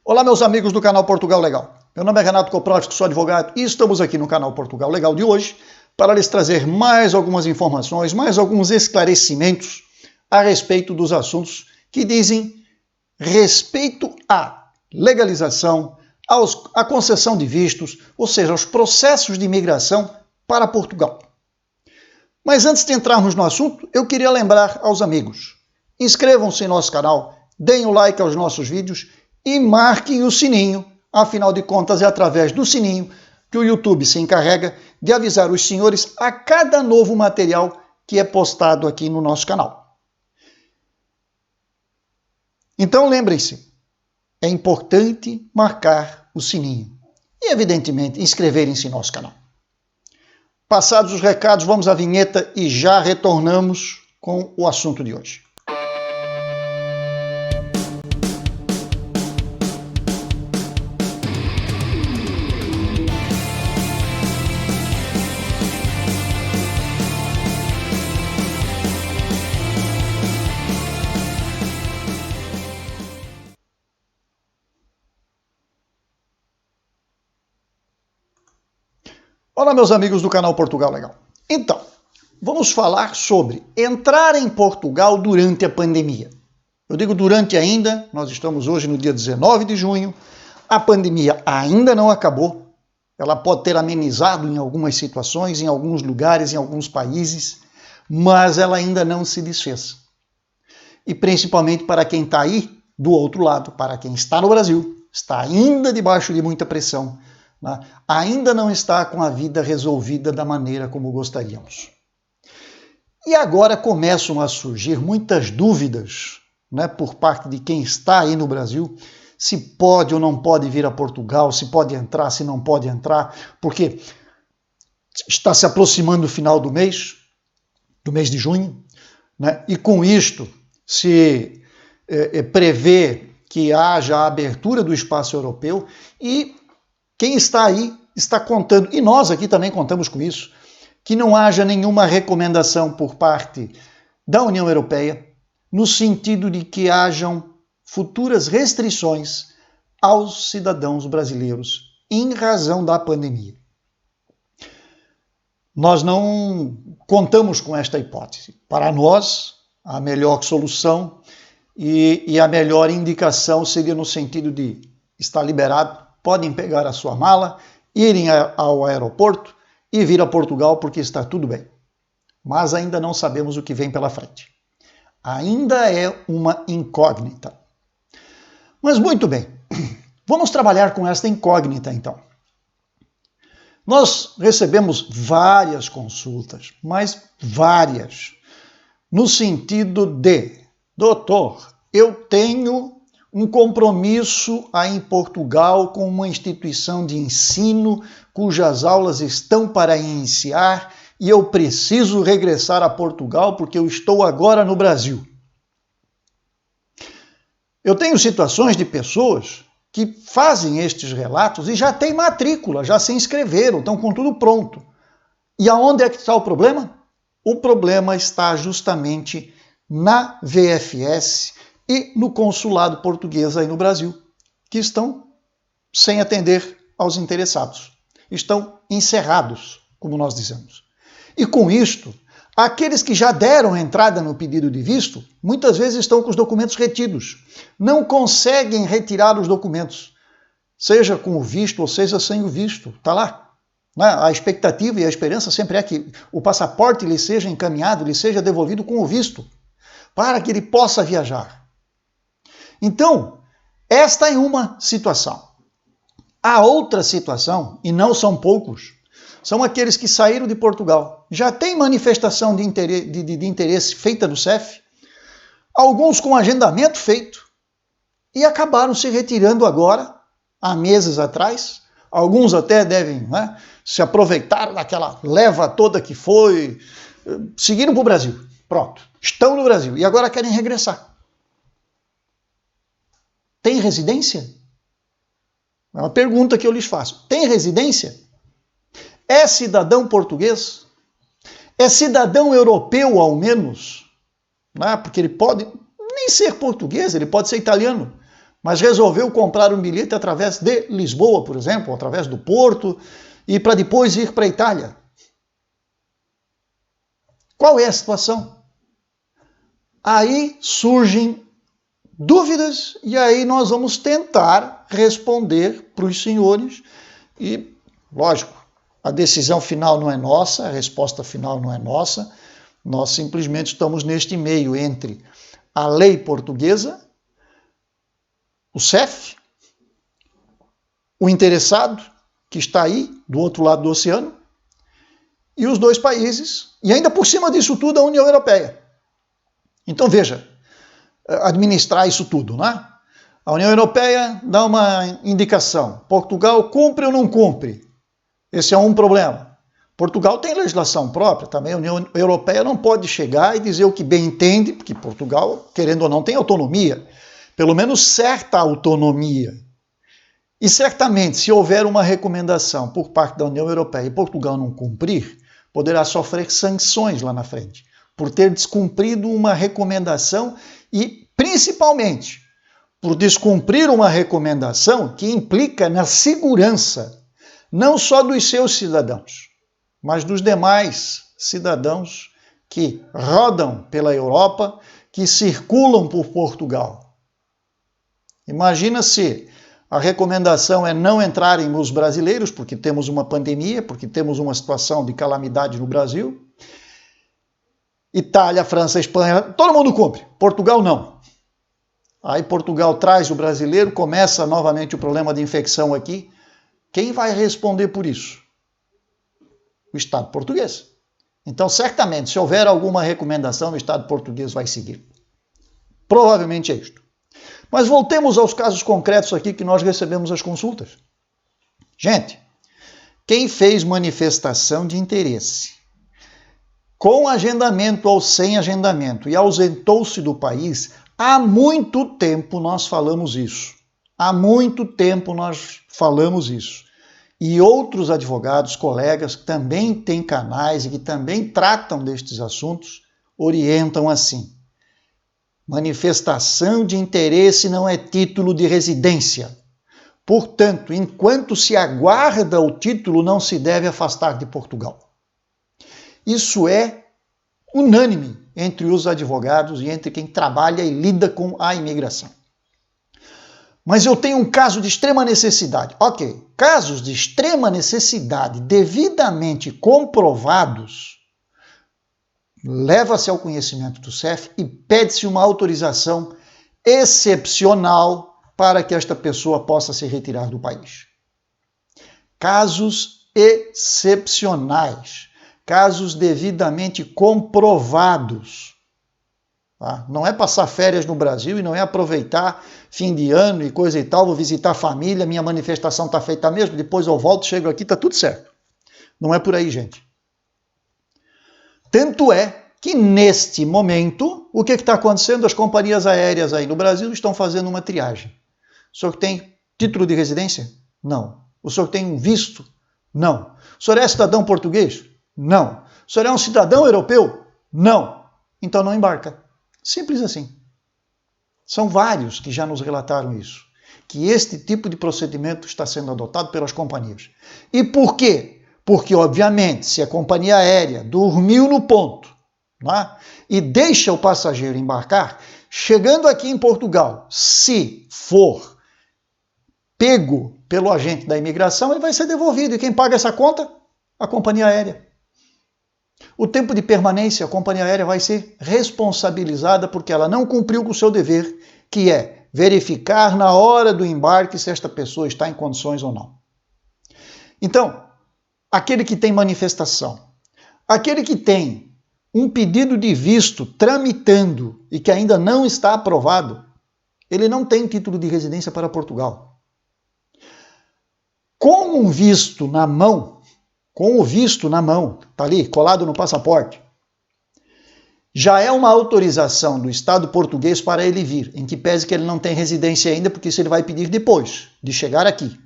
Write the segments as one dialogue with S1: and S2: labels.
S1: Olá, meus amigos do canal Portugal Legal. Meu nome é Renato Koprowski, sou advogado e estamos aqui no canal Portugal Legal de hoje para lhes trazer mais algumas informações, mais alguns esclarecimentos a respeito dos assuntos que dizem respeito à legalização, à concessão de vistos, ou seja, aos processos de imigração para Portugal. Mas antes de entrarmos no assunto, eu queria lembrar aos amigos: inscrevam-se em nosso canal, deem o like aos nossos vídeos e marquem o sininho. Afinal de contas, é através do sininho que o YouTube se encarrega de avisar os senhores a cada novo material que é postado aqui no nosso canal. Então lembrem-se, é importante marcar o sininho e, evidentemente, inscreverem-se em nosso canal. Passados os recados, vamos à vinheta e já retornamos com o assunto de hoje. Olá, meus amigos do canal Portugal Legal. Então, vamos falar sobre entrar em Portugal durante a pandemia. Eu digo durante ainda, nós estamos hoje no dia 19 de junho, a pandemia ainda não acabou, ela pode ter amenizado em algumas situações, em alguns lugares, em alguns países, mas ela ainda não se desfez. E principalmente para quem está aí do outro lado, para quem está no Brasil, está ainda debaixo de muita pressão, ainda não está com a vida resolvida da maneira como gostaríamos. E agora começam a surgir muitas dúvidas, por parte de quem está aí no Brasil, se pode ou não pode vir a Portugal, se pode entrar, se não pode entrar, porque está se aproximando o final do mês de junho, e com isto se prevê que haja a abertura do espaço europeu e quem está aí está contando, e nós aqui também contamos com isso, que não haja nenhuma recomendação por parte da União Europeia no sentido de que hajam futuras restrições aos cidadãos brasileiros em razão da pandemia. Nós não contamos com esta hipótese. Para nós, a melhor solução e a melhor indicação seria no sentido de estar liberado, podem pegar a sua mala, irem ao aeroporto e vir a Portugal porque está tudo bem. Mas ainda não sabemos o que vem pela frente. Ainda é uma incógnita. Mas muito bem, vamos trabalhar com esta incógnita então. Nós recebemos várias consultas, mas várias, no sentido de: doutor, eu tenho um compromisso aí em Portugal com uma instituição de ensino cujas aulas estão para iniciar e eu preciso regressar a Portugal porque eu estou agora no Brasil. Eu tenho situações de pessoas que fazem estes relatos e já têm matrícula, já se inscreveram, estão com tudo pronto. E aonde é que está o problema? O problema está justamente na VFS e no consulado português aí no Brasil, que estão sem atender aos interessados. Estão encerrados, como nós dizemos. E com isto, aqueles que já deram entrada no pedido de visto, muitas vezes estão com os documentos retidos. Não conseguem retirar os documentos, seja com o visto ou seja sem o visto. Está lá. A expectativa e a esperança sempre é que o passaporte lhe seja encaminhado, lhe seja devolvido com o visto, para que ele possa viajar. Então, esta é uma situação. A outra situação, e não são poucos, são aqueles que saíram de Portugal. Já tem manifestação de interesse feita no CEF, alguns com agendamento feito, e acabaram se retirando agora, há meses atrás. Alguns até devem se aproveitar daquela leva toda que foi, seguiram para o Brasil. Pronto, estão no Brasil e agora querem regressar. Tem residência? É uma pergunta que eu lhes faço. Tem residência? É cidadão português? É cidadão europeu, ao menos? Porque ele pode nem ser português, ele pode ser italiano. mas resolveu comprar um bilhete através de Lisboa, por exemplo, através do Porto, e para depois ir para a Itália. Qual é a situação? Aí surgem dúvidas e aí nós vamos tentar responder para os senhores e, lógico, a decisão final não é nossa, a resposta final não é nossa, nós simplesmente estamos neste meio entre a lei portuguesa, o CEF, o interessado, que está aí do outro lado do oceano, e os dois países, e ainda por cima disso tudo a União Europeia. Então veja, administrar isso tudo, né? A União Europeia dá uma indicação, Portugal cumpre ou não cumpre? Esse é um problema. Portugal tem legislação própria, também a União Europeia não pode chegar e dizer o que bem entende, porque Portugal, querendo ou não, tem autonomia, pelo menos certa autonomia. E certamente, se houver uma recomendação por parte da União Europeia e Portugal não cumprir, poderá sofrer sanções lá na frente, por ter descumprido uma recomendação e, principalmente, por descumprir uma recomendação que implica na segurança, não só dos seus cidadãos, mas dos demais cidadãos que rodam pela Europa, que circulam por Portugal. Imagina se a recomendação é não entrarem os brasileiros, porque temos uma pandemia, porque temos uma situação de calamidade no Brasil. Itália, França, Espanha, todo mundo cumpre. Portugal não. Aí Portugal traz o brasileiro, começa novamente o problema de infecção aqui. Quem vai responder por isso? O Estado português. Então, certamente, se houver alguma recomendação, o Estado português vai seguir. Provavelmente é isto. Mas voltemos aos casos concretos aqui que nós recebemos as consultas. Gente, quem fez manifestação de interesse com agendamento ou sem agendamento e ausentou-se do país, há muito tempo nós falamos isso. Há muito tempo nós falamos isso. E outros advogados, colegas, que também têm canais e que também tratam destes assuntos, orientam assim. Manifestação de interesse não é título de residência. Portanto, enquanto se aguarda o título, não se deve afastar de Portugal. Isso é unânime entre os advogados e entre quem trabalha e lida com a imigração. Mas eu tenho um caso de extrema necessidade. Ok, casos de extrema necessidade devidamente comprovados, leva-se ao conhecimento do CEF e pede-se uma autorização excepcional para que esta pessoa possa se retirar do país. Casos excepcionais, casos devidamente comprovados. Tá? Não é passar férias no Brasil e não é aproveitar fim de ano e coisa e tal, vou visitar a família, minha manifestação está feita mesmo, depois eu volto, chego aqui, está tudo certo. Não é por aí, gente. Tanto é que, neste momento, o que está acontecendo? As companhias aéreas aí no Brasil estão fazendo uma triagem. O senhor tem título de residência? Não. O senhor tem um visto? Não. O senhor é cidadão português? Não. O senhor é um cidadão europeu? Não. Então não embarca. Simples assim. São vários que já nos relataram isso. Que este tipo de procedimento está sendo adotado pelas companhias. E por quê? Porque, obviamente, se a companhia aérea dormiu no ponto, né, e deixa o passageiro embarcar, chegando aqui em Portugal, se for pego pelo agente da imigração, ele vai ser devolvido. E quem paga essa conta? A companhia aérea. O tempo de permanência, a companhia aérea vai ser responsabilizada porque ela não cumpriu com o seu dever, que é verificar na hora do embarque se esta pessoa está em condições ou não. Então, aquele que tem manifestação, aquele que tem um pedido de visto tramitando e que ainda não está aprovado, ele não tem título de residência para Portugal. Com um visto na mão, está ali, colado no passaporte, já é uma autorização do Estado português para ele vir, em que pese que ele não tem residência ainda, porque isso ele vai pedir depois de chegar aqui.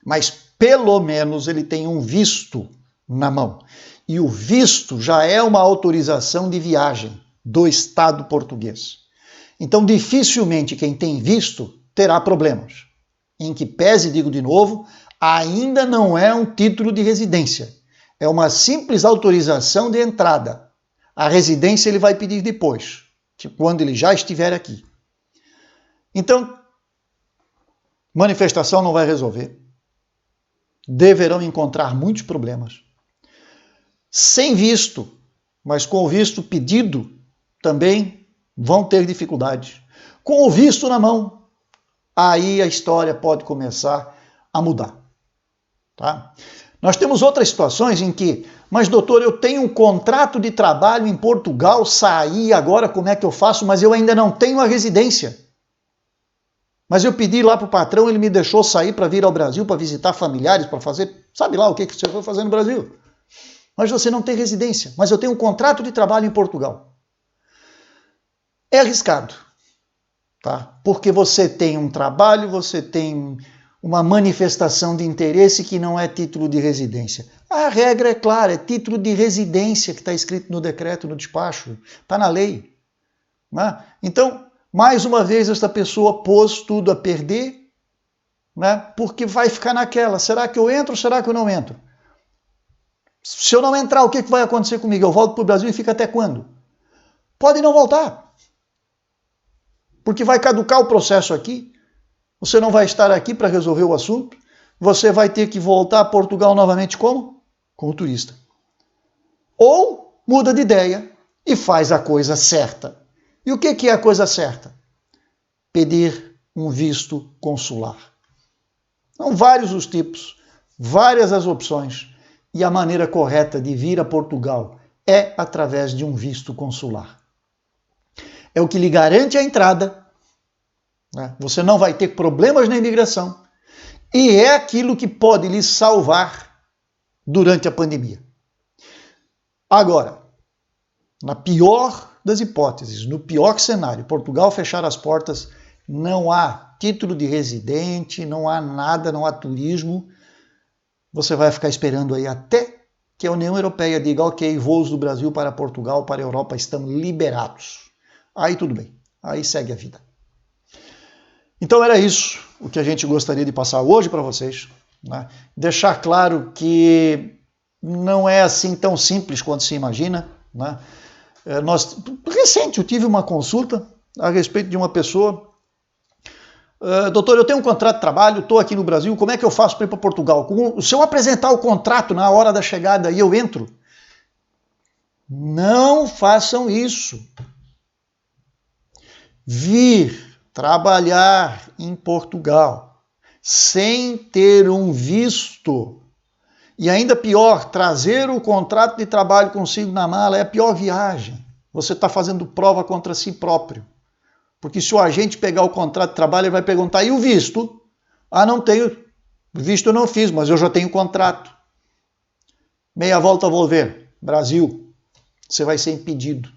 S1: Mas pelo menos ele tem um visto na mão. E o visto já é uma autorização de viagem do Estado português. Então, dificilmente quem tem visto terá problemas. Em que pese, digo de novo, ainda não é um título de residência. É uma simples autorização de entrada. A residência ele vai pedir depois, quando ele já estiver aqui. Então, manifestação não vai resolver. Deverão encontrar muitos problemas. Sem visto, mas com o visto pedido, também vão ter dificuldades. Com o visto na mão, aí a história pode começar a mudar. Tá? Nós temos outras situações em que, mas doutor, eu tenho um contrato de trabalho em Portugal, saí agora, como é que eu faço? Mas eu ainda não tenho a residência. Mas eu pedi lá para o patrão, ele me deixou sair para vir ao Brasil, para visitar familiares, para fazer, sabe lá o que você foi fazer no Brasil. Mas você não tem residência, mas eu tenho um contrato de trabalho em Portugal. É arriscado, tá? Porque você tem um trabalho, você tem uma manifestação de interesse que não é título de residência. A regra é clara, é título de residência que está escrito no decreto, no despacho, está na lei. Né? Então, mais uma vez, esta pessoa pôs tudo a perder, né? Porque vai ficar naquela, será que eu entro ou será que eu não entro? Se eu não entrar, o que vai acontecer comigo? Eu volto para o Brasil e fico até quando? Pode não voltar. Porque vai caducar o processo aqui, você não vai estar aqui para resolver o assunto, você vai ter que voltar a Portugal novamente como? Como turista. Ou muda de ideia e faz a coisa certa. E o que é a coisa certa? Pedir um visto consular. São vários os tipos, várias as opções, e a maneira correta de vir a Portugal é através de um visto consular. É o que lhe garante a entrada, né? Você não vai ter problemas na imigração, e é aquilo que pode lhe salvar durante a pandemia. Agora, na pior das hipóteses, no pior cenário, Portugal fechar as portas, não há título de residente, não há nada, não há turismo, você vai ficar esperando aí até que a União Europeia diga, ok, voos do Brasil para Portugal, para a Europa estão liberados. Aí tudo bem, aí segue a vida. Então era isso o que a gente gostaria de passar hoje para vocês, né? Deixar claro que não é assim tão simples quanto se imagina, né? Recente eu tive uma consulta a respeito de uma pessoa, doutor, eu tenho um contrato de trabalho, estou aqui no Brasil, como é que eu faço para ir para Portugal? Se eu apresentar o contrato na hora da chegada e eu entro? Não façam isso. Vir trabalhar em Portugal sem ter um visto, e ainda pior, trazer o contrato de trabalho consigo na mala, é a pior viagem. Você está fazendo prova contra si próprio. Porque se o agente pegar o contrato de trabalho, ele vai perguntar, e o visto? Ah, não tenho. Visto eu não fiz, mas eu já tenho contrato. Meia volta vou ver. Brasil. Você vai ser impedido.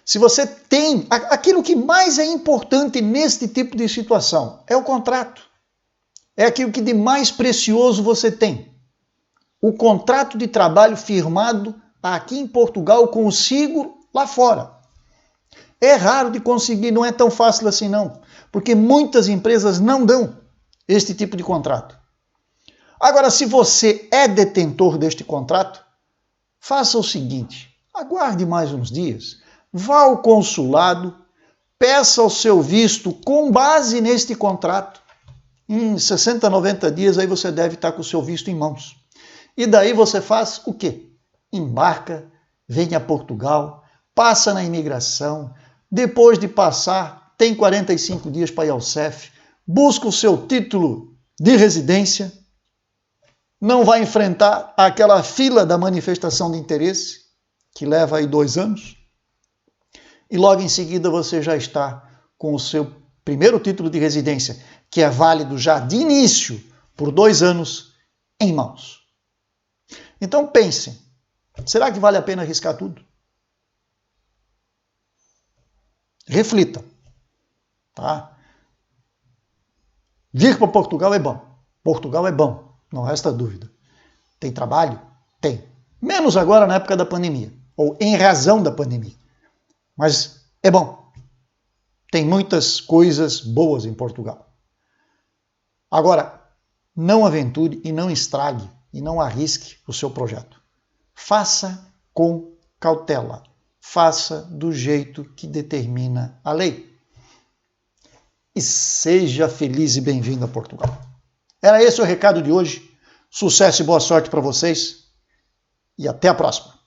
S1: Se você tem... Aquilo que mais é importante neste tipo de situação é o contrato. É aquilo que de mais precioso você tem. O contrato de trabalho firmado aqui em Portugal consigo lá fora. É raro de conseguir, não é tão fácil assim não, porque muitas empresas não dão este tipo de contrato. Agora, se você é detentor deste contrato, faça o seguinte, aguarde mais uns dias, vá ao consulado, peça o seu visto com base neste contrato. Em 60, 90 dias aí você deve estar com o seu visto em mãos. E daí você faz o quê? Embarca, vem a Portugal, passa na imigração, depois de passar, tem 45 dias para ir ao CEF, busca o seu título de residência, não vai enfrentar aquela fila da manifestação de interesse, que leva aí 2 anos, e logo em seguida você já está com o seu primeiro título de residência, que é válido já de início por 2 anos, em mãos. Então pensem, será que vale a pena arriscar tudo? Reflita. Tá? Vir para Portugal é bom. Portugal é bom, não resta dúvida. Tem trabalho? Tem. Menos agora na época da pandemia, ou em razão da pandemia. Mas é bom. Tem muitas coisas boas em Portugal. Agora, não aventure e não estrague e não arrisque o seu projeto. Faça com cautela. Faça do jeito que determina a lei. E seja feliz e bem-vindo a Portugal. Era esse o recado de hoje. Sucesso e boa sorte para vocês. E até a próxima.